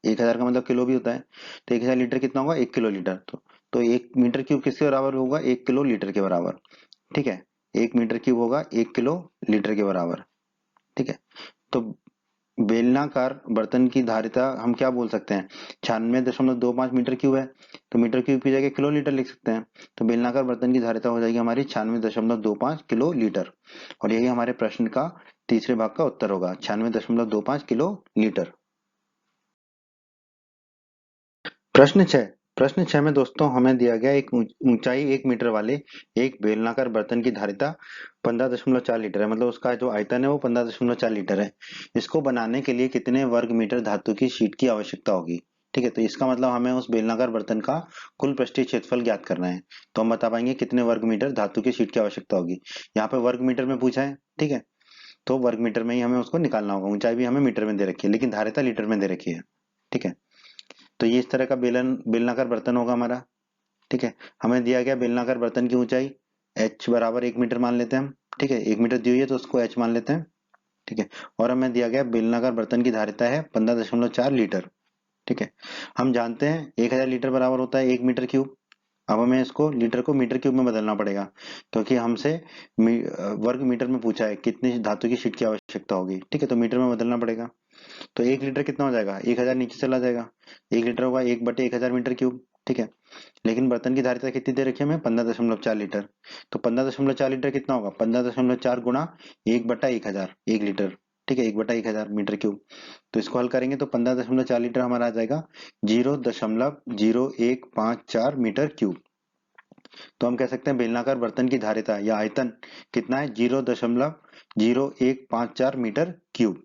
1000 का मतलब किलो भी होता है। तो 1000 लीटर कितना होगा? 1 किलो लीटर। तो 1 मीटर क्यूब किसके बराबर होगा? 1 किलो लीटर के बराबर। ठीक है। 1 मीटर क्यूब होगा 1 किलो लीटर के बराबर। ठीक है। तो बेलनाकार बर्तन की धारिता हम क्या बोल सकते हैं? 96.25 मीटर क्यूब है। तो मीटर क्यूब की जगह किलो लीटर लिख सकते हैं। तो बेलनाकार बर्तन की धारिता हो जाएगी हमारी 96.25 किलो लीटर। और यही हमारे प्रश्न का तीसरे भाग का उत्तर होगा, 96.25 किलो लीटर। प्रश्न 6। प्रश्न 6 में दोस्तों हमें दिया गया एक ऊंचाई 1 मीटर वाले एक बेलनाकार बर्तन की धारिता 15.4 लीटर है। मतलब उसका जो आयतन है वो 15.4 लीटर है। इसको बनाने के लिए कितने वर्ग मीटर धातु की शीट की आवश्यकता होगी? ठीक है। तो इसका मतलब हमें उस बेलनाकार बर्तन का कुल पृष्ठीय क्षेत्रफल ज्ञात करना है। तो हम बता पाएंगे कितने वर्ग मीटर धातु की शीट की आवश्यकता होगी। यहाँ पे वर्ग मीटर में पूछा है। ठीक है। तो वर्ग मीटर में ही हमें उसको निकालना होगा। ऊंचाई भी हमें मीटर में दे रखी है, लेकिन धारिता लीटर में दे रखी है। ठीक है। तो ये इस तरह का बेलनाकार बर्तन होगा हमारा। ठीक है। हमें दिया गया बेलनाकार बर्तन की ऊंचाई h बराबर 1 मीटर मान लेते हैं हम। ठीक है। 1 मीटर दी हुई है तो उसको h मान लेते हैं। ठीक है। और हमें दिया गया बेलनाकार बर्तन की धारिता है 15.4 लीटर। ठीक है। हम जानते हैं 1000 लीटर बराबर होता है 1 मीटर क्यूब। अब हमें इसको लीटर को मीटर क्यूब में बदलना पड़ेगा, क्योंकि हमसे वर्ग मीटर में पूछा है कितनी धातु की शीट की आवश्यकता होगी। ठीक है। तो मीटर में बदलना पड़ेगा। तो 1 लीटर कितना हो जाएगा? 1000 नीचे चला जाएगा। 1 लीटर होगा 1/1000 मीटर क्यूब। ठीक है। लेकिन बर्तन की धारिता कितनी दे रखी है हमें? 15.4 लीटर। तो 15.4 लीटर कितना होगा? 15.4 गुणा 1/1000, 1 लीटर। ठीक है। 1/1000 मीटर क्यूब। तो इसको हल करेंगे तो 15.4 लीटर हमारा आ जाएगा 0.0154 मीटर क्यूब। तो हम कह सकते हैं बेलनाकार बर्तन की धारिता या आयतन कितना है? 0.0154 मीटर क्यूब।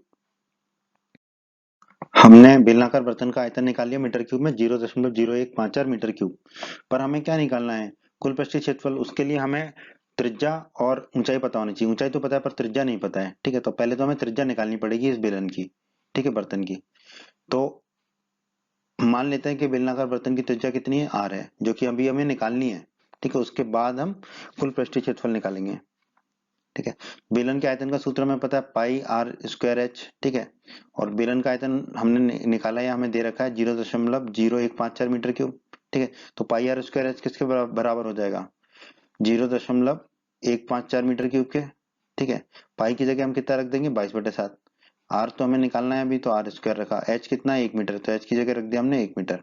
हमने बेलनाकार बर्तन का आयतन निकाल लिया मीटर क्यूब में 0.0154 मीटर क्यूब। पर हमें क्या निकालना है? कुल पृष्ठीय क्षेत्रफल। उसके लिए हमें त्रिज्या और ऊंचाई पता होनी चाहिए। ऊंचाई तो पता है पर त्रिज्या नहीं पता है। ठीक है। तो पहले तो हमें त्रिज्या निकालनी पड़ेगी इस बेलन की। ठीक है। बर्तन की। तो मान लेते हैं कि बेलनाकार बर्तन की त्रिज्या कितनी है? r है, जो कि अभी हमें निकालनी है। ठीक है। उसके बाद हम कुल पृष्ठीय क्षेत्रफल निकालेंगे। ठीक है। बेलन के आयतन का सूत्र हमें पता है πr²h। ठीक है। और बेलन का आयतन हमने निकाला है, हमें दे रखा है 0.0154 मीटर क्यूब। ठीक है। तो πr²h किसके बराबर हो जाएगा? 0.154 मीटर क्यूब के। ठीक है। पाई की जगह हम कितना रख देंगे? 22/7। आर तो हमें निकालना है अभी, तो r² रखा। एच कितना है? 1 मीटर, तो एच की जगह रख दिया हमने 1 मीटर।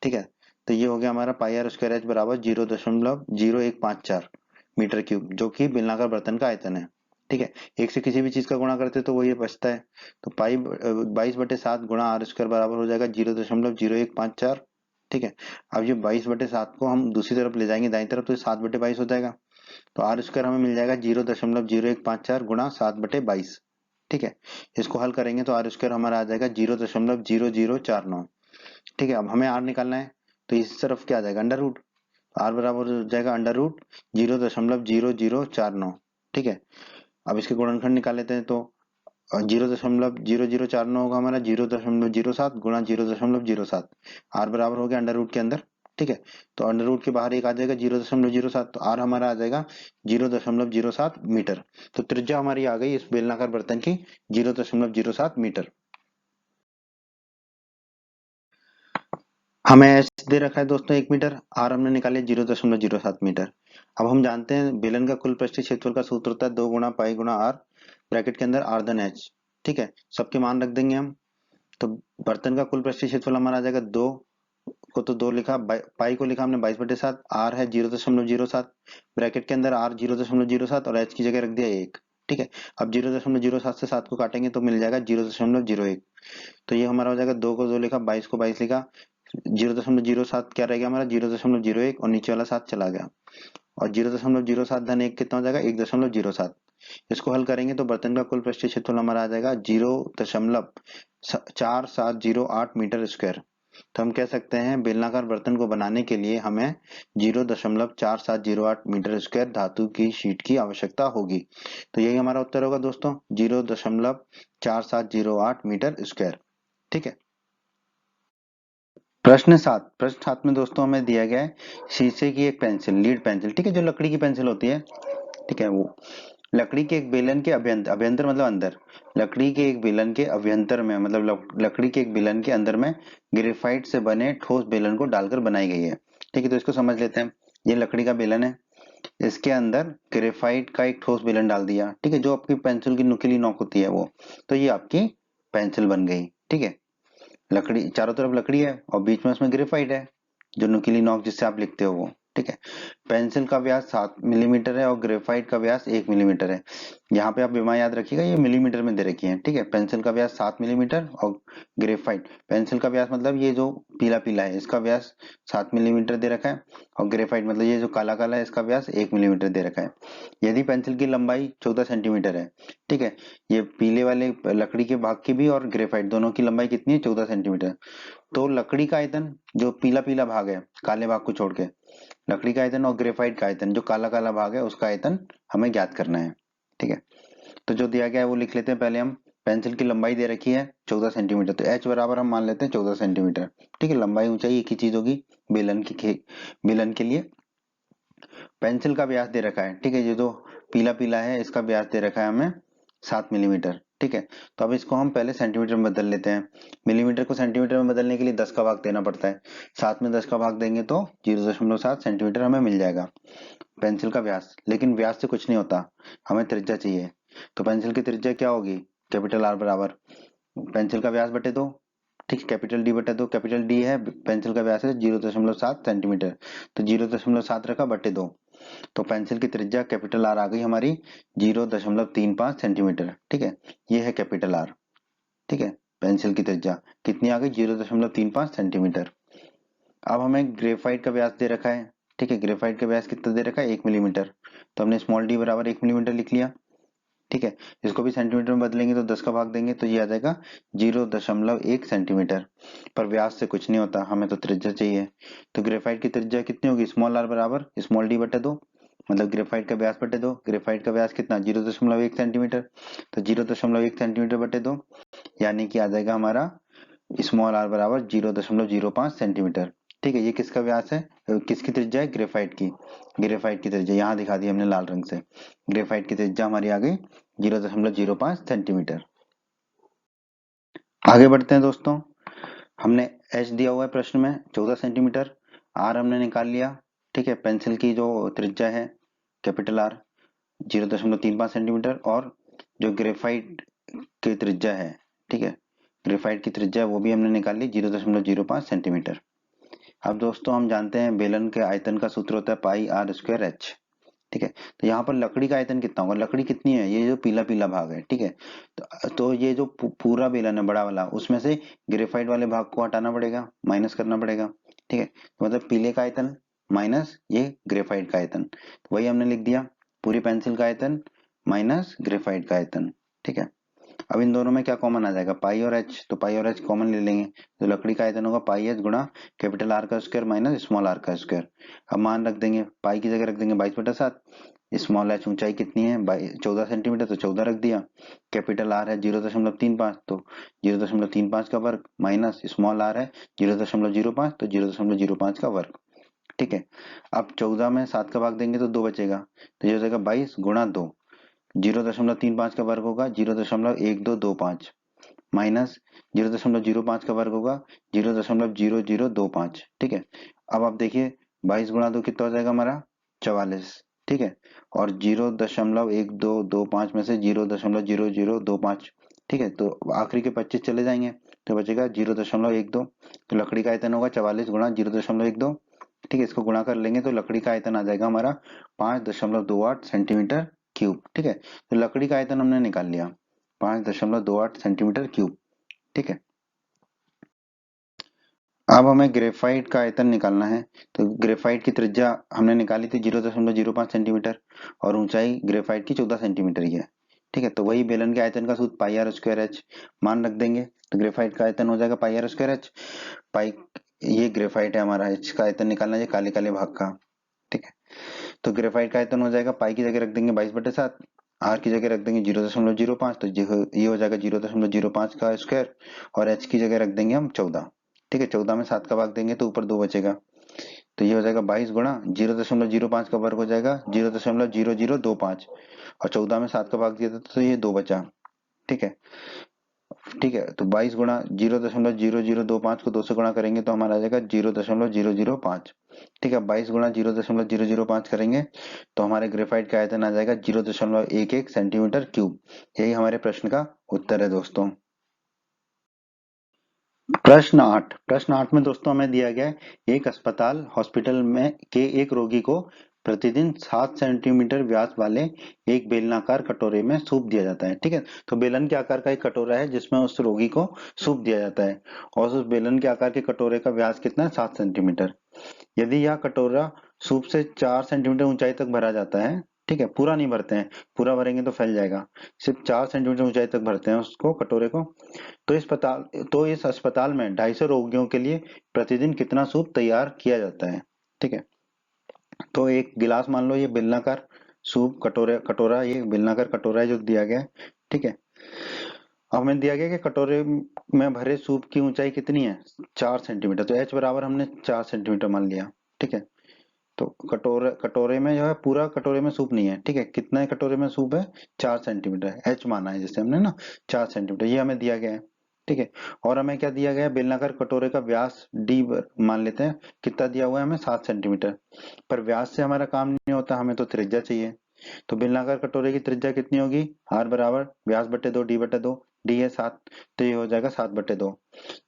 ठीक है। तो ये हो गया हमारा πr²h बराबर 0.0154 मीटर क्यूब, जो कि बेलनाकार बर्तन का आयतन है। ठीक है। एक से किसी भी चीज का गुणा करते तो वो ये बचता है। तो पाई 22/7 गुणा r² बराबर हो जाएगा 0.0154। ठीक है। अब ये 22/7 को हम दूसरी तरफ ले जाएंगे दाईं तरफ, तो 7/22 हो जाएगा। तो r² हमें मिल जाएगा 0.0154 गुणा 7/22। ठीक है। इसको हल करेंगे तो r² हमारा आ जाएगा 0.0049। ठीक है। अब हमें r निकालना है, तो इस तरफ क्या आ जाएगा? Under root. आर बराबर हो जाएगा अंडर रूट 0.0049। ठीक है। अब इसके गुणनखंड निकाल लेते हैं, तो 0.0049 होगा हमारा 0.07 गुणा 0.07। आर बराबर हो गया अंडर रूट के अंदर। ठीक है। तो अंडर रूट के बाहर एक आ जाएगा 0.07, तो आर हमारा आ जाएगा 0.07 मीटर। तो त्रिज्या हमारी आ गई इस बेलनाकार बर्तन की 0.07 मीटर। हमें एच दे रखा है दोस्तों 1 मीटर, आर हमने निकाले 0.07 मीटर। अब हम जानते हैं बेलन का कुल पृष्ठीय क्षेत्रफल का सूत्र होता है 2 गुणा पाई गुणा आर, ब्रैकेट के अंदर आर धन एच। ठीक है। सबके मान रख देंगे हम। तो बर्तन का कुल पृष्ठीय क्षेत्रफल हमारा आ जाएगा 2 को, तो 2 लिखा, पाई को लिखा हमने 22/7, आर है 0.07, ब्रैकेट के अंदर आर 0.07 और एच की जगह रख दिया 1। ठीक है। अब 0.07 से 7 को काटेंगे तो मिल जाएगा 0.01। तो ये हमारा हो जाएगा, 2 को 2 लिखा, 22 को 22 लिखा, 0.07 क्या रह गया हमारा? 0.01, और नीचे वाला 7 चला गया। और 0.07 धन 1 कितना हो जाएगा? 1.07। इसको हल करेंगे तो बर्तन का कुल पृष्ठीय क्षेत्रफल हमारा आ जाएगा 0.4708 मीटर स्क्वायर। तो हम कह सकते हैं बेलनाकार बर्तन को बनाने के लिए हमें 0.4708 मीटर स्क्वायर धातु की शीट की आवश्यकता होगी। तो यही हमारा उत्तर होगा दोस्तों, 0.4708 मीटर स्क्वायर। ठीक है। प्रश्न 7 में दोस्तों हमें दिया गया है शीशे की एक पेंसिल, लीड पेंसिल, ठीक है, जो लकड़ी की पेंसिल होती है, ठीक है, वो लकड़ी के एक बेलन के अभ्यंतर, अभ्यंतर मतलब अंदर, लकड़ी के एक बेलन के अभ्यंतर में मतलब लकड़ी के एक बेलन के अंदर में ग्रेफाइट से बने ठोस बेलन को डालकर बनाई गई है। ठीक है, तो इसको समझ लेते हैं। ये लकड़ी का बेलन है, इसके अंदर ग्रेफाइट का एक ठोस बेलन डाल दिया, ठीक है, जो आपकी पेंसिल की नुकीली नोक होती है वो, तो ये आपकी पेंसिल बन गई। ठीक है, लकड़ी चारों तरफ लकड़ी है और बीच में उसमें ग्रेफाइट है, जो नुकीली नोक जिससे आप लिखते हो वो। ठीक है, पेंसिल का व्यास 7 मिलीमीटर है और ग्रेफाइट का व्यास 1 मिलीमीटर है। यहाँ पे आप बीमा याद रखिएगा, ये मिलीमीटर में दे रखी है। ठीक है, पेंसिल का व्यास 7 मिलीमीटर और ग्रेफाइट, पेंसिल का व्यास मतलब ये जो पीला पीला है इसका व्यास 7 मिलीमीटर दे रखा है, और ग्रेफाइट मतलब ये जो काला काला है इसका व्यास 1 मिलीमीटर दे रखा है। यदि पेंसिल की लंबाई 14 सेंटीमीटर है, ठीक है, ये पीले वाले लकड़ी के भाग की भी और ग्रेफाइट दोनों की लंबाई कितनी है, 14 सेंटीमीटर, तो लकड़ी का आयतन जो पीला पीला भाग है काले भाग को छोड़ के, लकड़ी का आयतन और ग्रेफाइट का आयतन जो काला काला भाग है उसका आयतन हमें ज्ञात करना है। ठीक है, तो जो दिया गया है वो लिख लेते हैं पहले हम। पेंसिल की लंबाई दे रखी है 14 सेंटीमीटर, तो एच बराबर हम मान लेते हैं 14 सेंटीमीटर। ठीक है, लंबाई ऊंचाई एक ही चीज होगी बेलन के लिए। पेंसिल का व्यास दे रखा है, ठीक है, ये जो पीला पीला है इसका व्यास दे रखा है हमें 7 मिलीमीटर। ठीक है, तो अब इसको हम पहले सेंटीमीटर में बदल लेते हैं। मिलीमीटर को सेंटीमीटर में बदलने के लिए 10 का भाग देना पड़ता है, 7 में 10 का भाग देंगे तो 0.7 सेंटीमीटर हमें मिल जाएगा पेंसिल का व्यास। लेकिन व्यास से कुछ नहीं होता, हमें त्रिज्या चाहिए। तो पेंसिल की त्रिज्या क्या होगी, कैपिटल आर बराबर पेंसिल का व्यास बटे 2। ठीक है, कैपिटल डी बटे 2, कैपिटल डी है पेंसिल का व्यास है 0.7 सेंटीमीटर, तो 0.7 रखा बटे 2, तो पेंसिल की त्रिज्या कैपिटल आर आ गई हमारी 0.35 सेंटीमीटर। ठीक है, ये है कैपिटल आर। ठीक है, पेंसिल की त्रिज्या कितनी आ गई, 0.35 सेंटीमीटर। अब हमें ग्रेफाइट का व्यास दे रखा है, ठीक है, ग्रेफाइट का व्यास कितना दे रखा है, 1 मिलीमीटर, तो हमने स्मॉल डी बराबर 1 मिलीमीटर लिख लिया। ठीक है, इसको भी सेंटीमीटर में बदलेंगे तो 10 का भाग देंगे तो ये आ जाएगा 0.1 सेंटीमीटर। पर व्यास से कुछ नहीं होता, हमें तो त्रिज्या चाहिए। तो ग्रेफाइट की त्रिज्या कितनी होगी, स्मॉल आर बराबर स्मॉल डी बटे 2, मतलब ग्रेफाइट का व्यास बटे 2, ग्रेफाइट का व्यास कितना 0.1 सेंटीमीटर, तो 0.1 सेंटीमीटर बटे 2, यानी कि आ जाएगा हमारा स्मॉल आर बराबर 0.05 सेंटीमीटर। ठीक है, ये किसका व्यास है, किसकी त्रिज्या है, ग्रेफाइट की त्रिज्या यहाँ दिखा दी हमने लाल रंग से। ग्रेफाइट की त्रिज्या हमारी आ गई 0.05 सेंटीमीटर। आगे बढ़ते हैं दोस्तों, हमने एच दिया हुआ है प्रश्न में 14 सेंटीमीटर, आर हमने निकाल लिया। ठीक है, पेंसिल की जो त्रिज्या है कैपिटल आर 0.35 सेंटीमीटर, और जो ग्रेफाइट की त्रिज्या है, ठीक है, ग्रेफाइट की त्रिज्या वो भी हमने निकाल ली 0.05 सेंटीमीटर। अब दोस्तों हम जानते हैं बेलन के आयतन का सूत्र होता है पाई आर स्क्वायर एच। ठीक है, तो यहाँ पर लकड़ी का आयतन कितना होगा, लकड़ी कितनी है, ये जो पीला पीला भाग है, ठीक है, तो ये जो पूरा बेलन है बड़ा वाला, उसमें से ग्रेफाइट वाले भाग को हटाना पड़ेगा, माइनस करना पड़ेगा। ठीक है, तो मतलब पीले का आयतन माइनस ये ग्रेफाइट का आयतन, तो वही हमने लिख दिया, पूरी पेंसिल का आयतन माइनस ग्रेफाइट का आयतन। ठीक है, अब इन दोनों में क्या कॉमन आ जाएगा, पाई और एच, तो पाई और एच कॉमन ले लेंगे, तो लकड़ी का आयतन होगा पाई एच गुणा कैपिटल आर का स्क्वायर माइनस स्मॉल आर का स्क्वायर। अब मान रख देंगे, पाई की जगह रख देंगे 22/7, स्मॉल एच ऊंचाई कितनी है 14 सेंटीमीटर, तो 14 रख दिया, कैपिटल आर है 0.35, तो 0.35 का वर्ग माइनस स्मॉल आर है 0.05, तो 0.05 का वर्ग। ठीक है, अब 14 में 7 का भाग देंगे तो 2 बचेगा, तो ये हो जाएगा 22 गुणा 2, 0.35 का वर्ग होगा 0.1225 माइनस 0.05 का वर्ग होगा 0.0025। ठीक है, अब आप देखिए 22 गुणा 2 कितना हो जाएगा हमारा 44। ठीक है, और 0.1225 में से 0.0025, ठीक है, तो आखिरी के 25 चले जाएंगे तो बचेगा 0.12, तो लकड़ी का आयतन होगा 44 गुणा 0.12। ठीक है, इसको गुणा कर लेंगे तो लकड़ी का आयतन आ जाएगा हमारा 5.28 सेंटीमीटर क्यूब। ठीक है, तो लकड़ी का आयतन हमने निकाल लिया 5.28 सेंटीमीटर क्यूब। ठीक है, अब हमें ग्रेफाइट का आयतन निकालना है, तो ग्रेफाइट की त्रिज्या हमने निकाली थी 0.05 सेंटीमीटर, और ऊंचाई ग्रेफाइट की 14 सेंटीमीटर ही है। ठीक है, तो वही बेलन के आयतन का सूत्र पाई आर स्क्वायर एच मान रख देंगे, तो ग्रेफाइट का आयतन हो जाएगा पाई आर स्क्वायर एच। पाई ये ग्रेफाइट है हमारा, एच का आयतन निकालना है काले काले भाग का। ठीक है, तो ग्रेफाइट का आयतन हो जाएगा पाई की जगह रख देंगे 22/7, आर की जगह रख देंगे 0.05, तो ये हो जाएगा 0.05 का स्क्वायर, और एच की जगह रख देंगे हम 14। ठीक है, 14 में 7 का भाग देंगे तो ऊपर 2 बचेगा, तो ये हो जाएगा 22 गुणा 0.05 का वर्ग हो जाएगा 0.0025, और 14 में 7 का भाग दिया था तो ये 2 बचा। ठीक है, ठीक है, तो 22 गुणा 0.0025 को 2 से गुणा करेंगे तो हमारा आ जाएगा 0.005। ठीक है, 22 गुणा 0.005 करेंगे तो हमारे ग्रेफाइट का आयतन आ जाएगा 0.11 सेंटीमीटर क्यूब। यही हमारे प्रश्न का उत्तर है दोस्तों। प्रश्न 8 में दोस्तों हमें दिया गया है एक अस्पताल हॉस्पिटल में के एक रोगी को प्रतिदिन 7 सेंटीमीटर व्यास वाले एक बेलनाकार कटोरे में सूप दिया जाता है। ठीक है, तो बेलन के आकार का एक कटोरा है जिसमें उस रोगी को सूप दिया जाता है, और उस बेलन के आकार के कटोरे का व्यास कितना है, 7 सेंटीमीटर। यदि यह कटोरा सूप से 4 सेंटीमीटर ऊंचाई तक भरा जाता है, ठीक है, पूरा नहीं भरते हैं, पूरा भरेंगे तो फैल जाएगा, सिर्फ 4 सेंटीमीटर ऊंचाई तक भरते हैं उसको, कटोरे को, तो इस अस्पताल में 250 रोगियों के लिए प्रतिदिन कितना सूप तैयार किया जाता है। ठीक है, तो एक गिलास मान लो, ये बेलनाकार सूप कटोरा ये बेलनाकार कटोरा है जो दिया गया है। ठीक है, अब हमें दिया गया कि कटोरे में भरे सूप की ऊंचाई कितनी है, 4 सेंटीमीटर, तो एच बराबर हमने 4 सेंटीमीटर मान लिया। ठीक है, तो कटोरे में जो है, पूरा कटोरे में सूप नहीं है। ठीक है, कितना कटोरे में सूप है, 4 सेंटीमीटर, एच माना है जैसे हमने ना, 4 सेंटीमीटर ये हमें दिया गया है। ठीक है, और हमें क्या दिया गया है, बेलनाकार कटोरे का व्यास डी मान लेते हैं, कितना दिया हुआ है हमें, 7 सेंटीमीटर। पर व्यास से हमारा काम नहीं होता, हमें तो त्रिज्या चाहिए। तो बेलनाकार कटोरे की त्रिज्या कितनी होगी, आर बराबर व्यास बटे 2 डी बटे 2, डी है 7, तो ये हो जाएगा 7/2।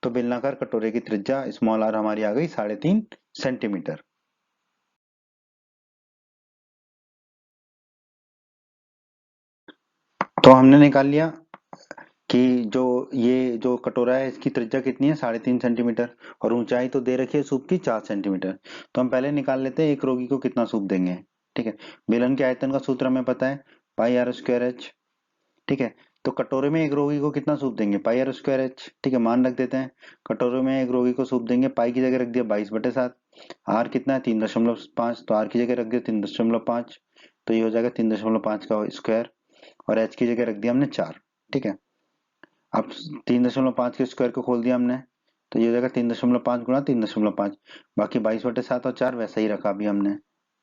तो बेलनाकार कटोरे की त्रिज्या स्मॉल आर हमारी आ गई 3.5 सेंटीमीटर। तो हमने निकाल लिया कि ये जो कटोरा है इसकी त्रिज्या कितनी है, 3.5 सेंटीमीटर, और ऊंचाई तो दे रखी है सूप की 4 सेंटीमीटर। तो हम पहले निकाल लेते हैं एक रोगी को कितना सूप देंगे। ठीक है, बेलन के आयतन का सूत्र हमें पता है, पाई आर स्क्वायर एच। ठीक है, तो कटोरे में एक रोगी को कितना सूप देंगे, पाई आर स्क्वायर एच। ठीक है, मान रख देते हैं, कटोरे में एक रोगी को सूप देंगे, पाई की जगह रख दिया 22/7, आर कितना है 3.5, तो आर की जगह रख दिया 3.5, तो ये हो जाएगा 3.5 का स्क्वायर, और एच की जगह रख दिया हमने 4। ठीक है, अब 3.5 के स्क्वायर को खोल दिया हमने, तो ये हो जाएगा 3.5 गुणा 3.5, बाकी 22/7 और 4 वैसा ही रखा अभी हमने।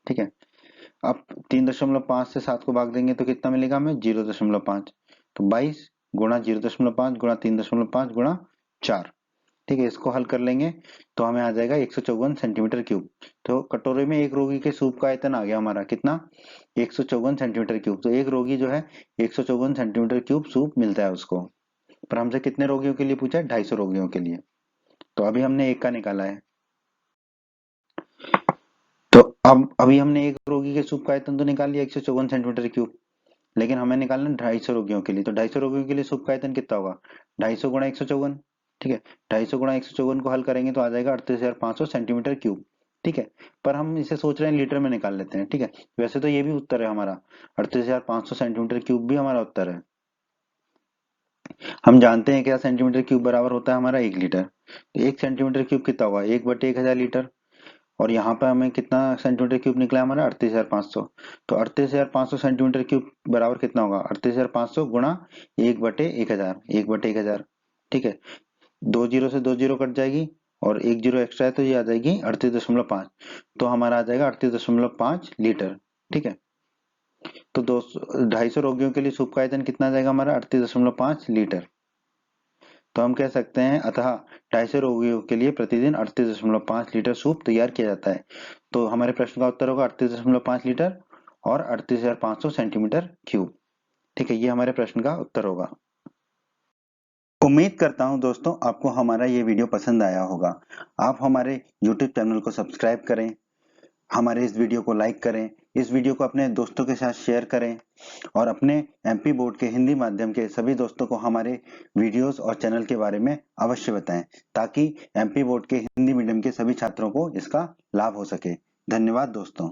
ठीक है, अब 3.5 से 7 को भाग देंगे तो कितना मिलेगा हमें, 0.5, तो 22 गुणा 0.5 गुणा 3.5 गुणा 4। ठीक है, इसको हल कर लेंगे तो हमें आ जाएगा 154 सेंटीमीटर क्यूब। तो कटोरे में एक रोगी के सूप का आयतन आ गया हमारा कितना, 154 सेंटीमीटर क्यूब। तो एक रोगी जो है 154 सेंटीमीटर क्यूब सूप मिलता है उसको। पर हमसे कितने रोगियों के लिए पूछा है, 250 रोगियों के लिए। तो अभी हमने एक का निकाला है, तो अब अभी हमने एक रोगी के सूप का आयतन तो निकाल लिया 154 सेंटीमीटर क्यूब, लेकिन हमें निकालना 250 रोगियों के लिए। तो 250 रोगियों के लिए सूप का आयतन कितना होगा, 250 गुणा 154। ठीक है, 250 गुणा 154 को हल करेंगे तो आ जाएगा 38,500 सेंटीमीटर क्यूब। ठीक है, पर हम इसे सोच रहे हैं लीटर में निकाल लेते हैं। ठीक है, वैसे तो ये भी उत्तर है हमारा, 38,500 सेंटीमीटर क्यूब भी हमारा उत्तर है। हम जानते हैं क्या, सेंटीमीटर क्यूब बराबर होता है हमारा 1 लीटर। तो 1 सेंटीमीटर क्यूब कितना होगा, 1/1000 लीटर, और यहाँ पे हमें कितना सेंटीमीटर क्यूब निकला हमारा, 38,500। तो 38,500 सेंटीमीटर क्यूब बराबर कितना होगा, 38,500 गुणा 1/1000, 1/1000। ठीक है, 2 जीरो से 2 जीरो कट जाएगी, और 1 जीरो एक्स्ट्रा है तो ये आ जाएगी 38.5, तो हमारा आ जाएगा 38.5 लीटर। ठीक है, तो 250 रोगियों के लिए सूप का आयतन कितना आ जाएगा हमारा, 38.5 लीटर। तो हम कह सकते हैं अतः 250 रोगियों के लिए प्रतिदिन 38.5 लीटर सूप तैयार किया जाता है। तो हमारे प्रश्न का उत्तर होगा 38.5 लीटर और 38,500 सेंटीमीटर क्यूब। ठीक है, ये हमारे प्रश्न का उत्तर होगा। उम्मीद करता हूं दोस्तों आपको हमारा ये वीडियो पसंद आया होगा। आप हमारे YouTube चैनल को सब्सक्राइब करें, हमारे इस वीडियो को लाइक करें, इस वीडियो को अपने दोस्तों के साथ शेयर करें, और अपने एमपी बोर्ड के हिंदी माध्यम के सभी दोस्तों को हमारे वीडियोस और चैनल के बारे में अवश्य बताएं, ताकि एमपी बोर्ड के हिंदी मीडियम के सभी छात्रों को इसका लाभ हो सके। धन्यवाद दोस्तों।